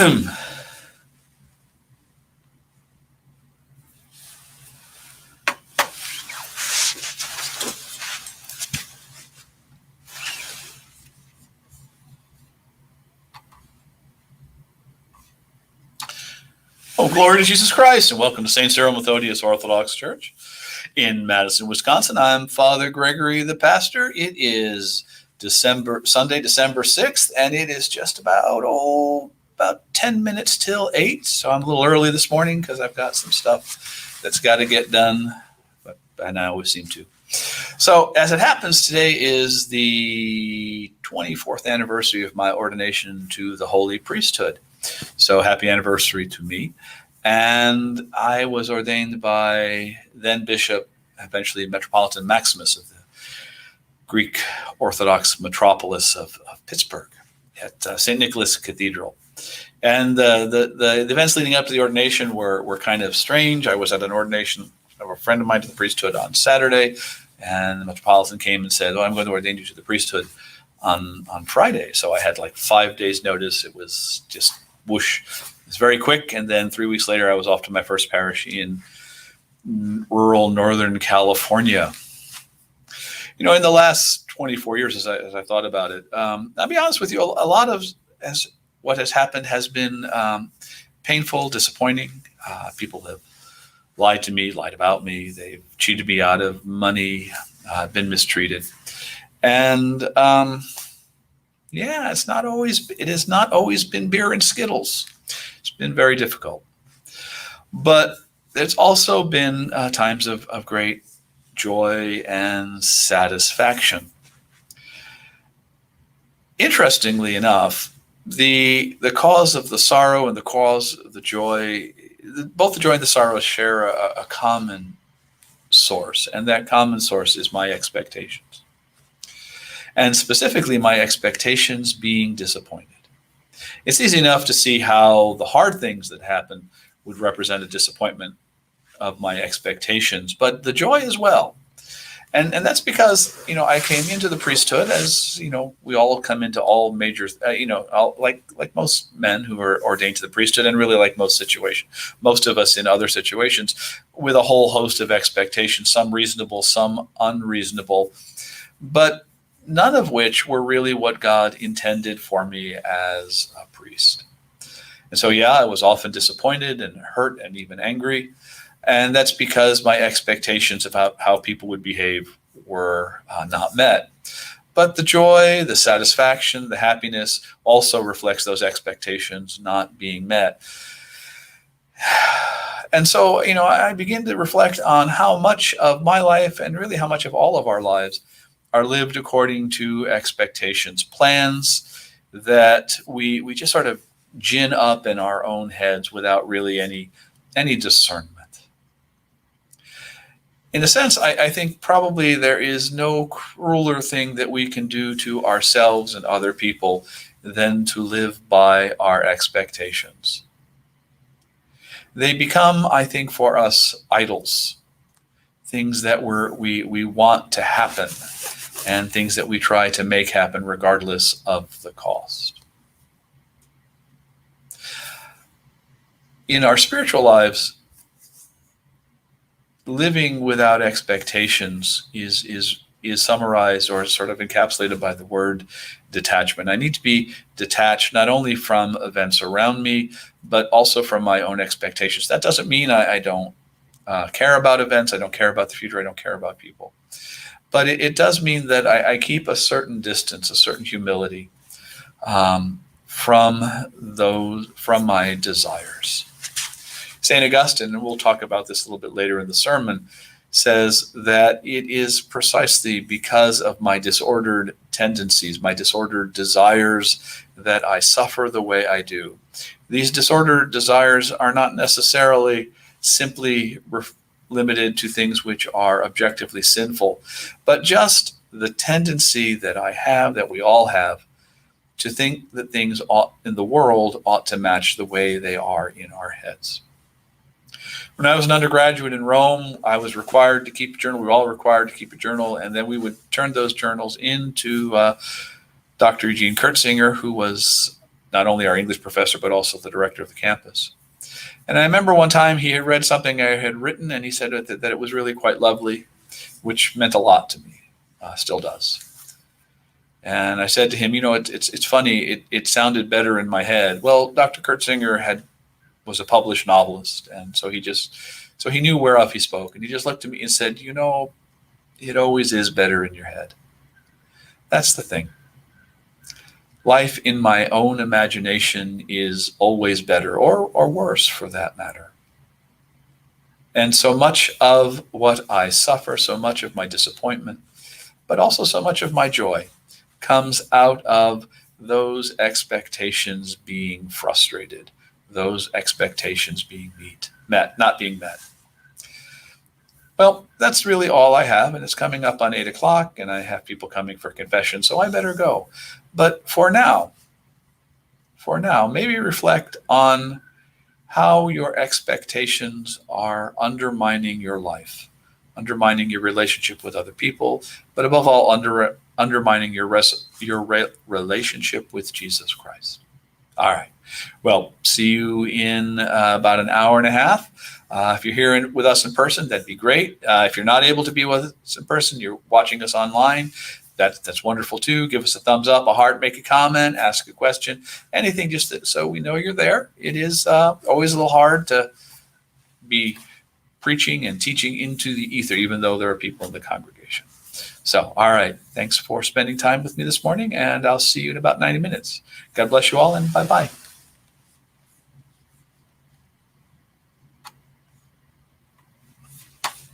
Oh, glory to Jesus Christ, and welcome to St. Cyril Methodius Orthodox Church in Madison, Wisconsin. I'm Father Gregory, the pastor. It is Sunday, December 6th, and it is just about 10 minutes till 8. So I'm a little early this morning because I've got some stuff that's got to get done, and I always seem to. So as it happens, today is the 24th anniversary of my ordination to the holy priesthood. So happy anniversary to me. And I was ordained by then Bishop, eventually Metropolitan Maximus of the Greek Orthodox metropolis of Pittsburgh at St. Nicholas Cathedral. And the events leading up to the ordination were kind of strange. I was at an ordination of a friend of mine to the priesthood on Saturday, and the Metropolitan came and said, I'm going to ordain you to the priesthood on Friday. So I had like 5 days notice. It was just whoosh. It was very quick. And then 3 weeks later, I was off to my first parish in rural Northern California. In the last 24 years, as I thought about it, I'll be honest with you, a lot of what has happened has been painful, disappointing. People have lied to me, lied about me. They've cheated me out of money, been mistreated. And it has not always been beer and Skittles. It's been very difficult. But there's also been times of great joy and satisfaction. Interestingly enough, the cause of the sorrow and the cause of the joy, both the joy and the sorrow share a common source, and that common source is my expectations. And specifically, my expectations being disappointed. It's easy enough to see how the hard things that happen would represent a disappointment of my expectations, but the joy as well. And that's because, I came into the priesthood as, we all come into all major, like most men who are ordained to the priesthood, and really like most of us in other situations, with a whole host of expectations, some reasonable, some unreasonable, but none of which were really what God intended for me as a priest. And so, I was often disappointed and hurt and even angry. And that's because my expectations about how people would behave were not met. But the joy, the satisfaction, the happiness also reflects those expectations not being met. And so, I begin to reflect on how much of my life, and really how much of all of our lives, are lived according to expectations, plans that we just sort of gin up in our own heads without really any discernment. In a sense, I think probably there is no crueler thing that we can do to ourselves and other people than to live by our expectations. They become, I think, for us, idols, things that we want to happen, and things that we try to make happen regardless of the cost. In our spiritual lives, living without expectations is summarized or sort of encapsulated by the word detachment. I need to be detached not only from events around me, but also from my own expectations. That doesn't mean I don't care about events. I don't care about the future. I don't care about people. But it does mean that I keep a certain distance, a certain humility from my desires. St. Augustine, and we'll talk about this a little bit later in the sermon, says that it is precisely because of my disordered tendencies, my disordered desires, that I suffer the way I do. These disordered desires are not necessarily simply limited to things which are objectively sinful, but just the tendency that I have, that we all have, to think that things in the world ought to match the way they are in our heads. When I was an undergraduate in Rome, I was required to keep a journal. We were all required to keep a journal, and then we would turn those journals into Dr. Eugene Kurtzinger, who was not only our English professor, but also the director of the campus. And I remember one time he had read something I had written, and he said that it was really quite lovely, which meant a lot to me, still does. And I said to him, it's funny, it sounded better in my head. Well, Dr. Kurt Singer was a published novelist, and so he knew whereof he spoke, and he just looked at me and said, it always is better in your head. That's the thing. Life in my own imagination is always better, or worse for that matter. And so much of what I suffer, so much of my disappointment, but also so much of my joy comes out of those expectations being frustrated, those expectations not being met. Well, that's really all I have, and it's coming up on 8 o'clock, and I have people coming for confession, so I better go. But for now, maybe reflect on how your expectations are undermining your life, undermining your relationship with other people, but above all, undermining your relationship with Jesus Christ. All right. Well, see you in about an hour and a half. If you're here with us in person, that'd be great. If you're not able to be with us in person, you're watching us online, that's wonderful too. Give us a thumbs up, a heart, make a comment, ask a question, anything just so we know you're there. It is always a little hard to be preaching and teaching into the ether, even though there are people in the congregation. So, all right. Thanks for spending time with me this morning, and I'll see you in about 90 minutes. God bless you all, and bye-bye.